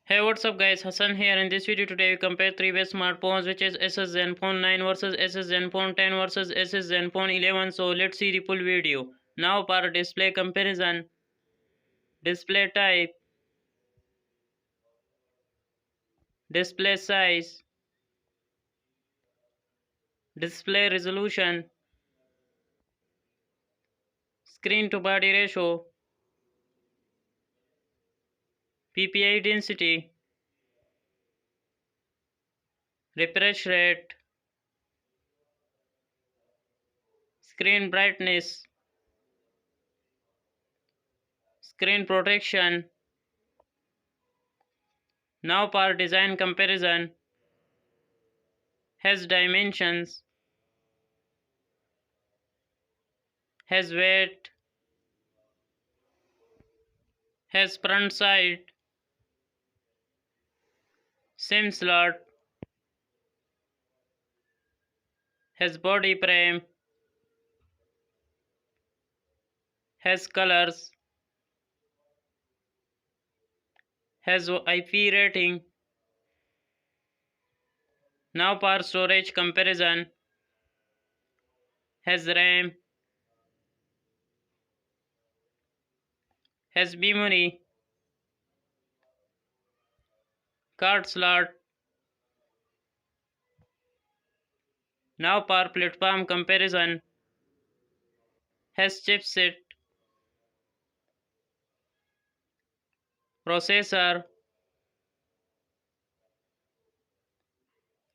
Hey, what's up guys, Hassan here. In this video today we compare three best smartphones, which is Asus Zenfone 9 versus Asus Zenfone 10 versus Asus Zenfone 11. So let's see the full video. Now for display comparison, display type, display size, display resolution, screen to body ratio, PPI density, refresh rate, screen brightness, screen protection. Now for design comparison, has dimensions, has weight, has front side, SIM slot, has body frame, has colors, has IP rating. Now for storage comparison, has RAM, has memory, card slot. Now for platform comparison, has chipset, processor,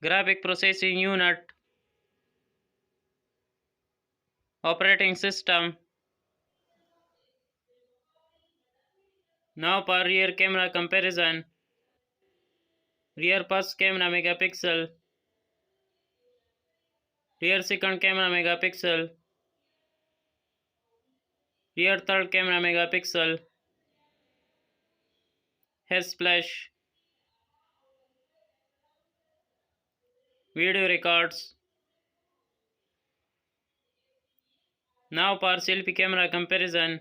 graphic processing unit, operating system. Now for rear camera comparison, rear first camera megapixel, rear second camera megapixel, rear third camera megapixel, has flash, video records. Now for selfie camera comparison,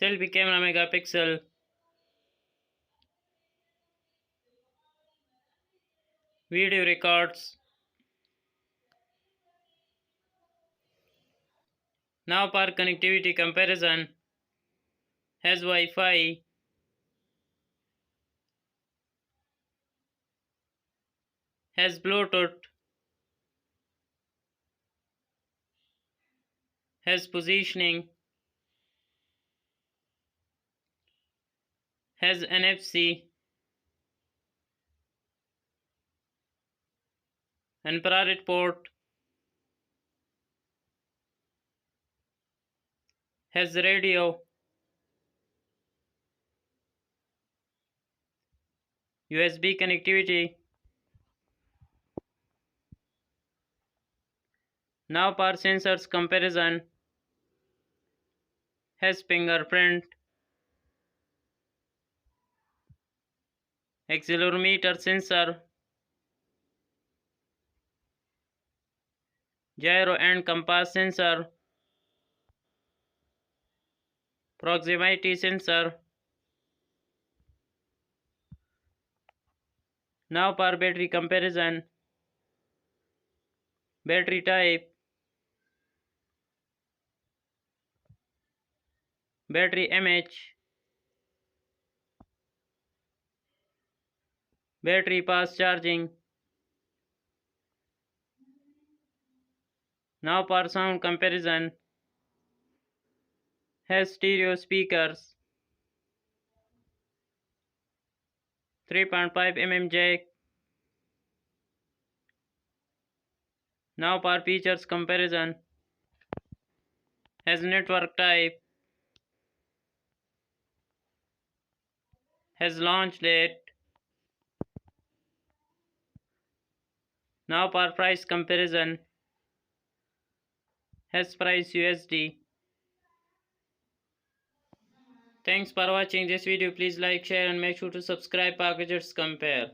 selfie camera megapixel, video records. Now for connectivity comparison, has Wi-Fi, has Bluetooth, has positioning, has NFC, infrared port, has radio, USB connectivity. Now for sensors comparison, has fingerprint, accelerometer sensor, gyro and compass sensor, proximity sensor. Now for battery comparison, battery type, battery mAh, battery fast charging. Now for sound comparison, has stereo speakers, 3.5 mm jack. Now for features comparison, has network type, has launch date. Now for price comparison, has price USD. Thanks for watching this video. Please like, share and make sure to subscribe for Gatgets Compare.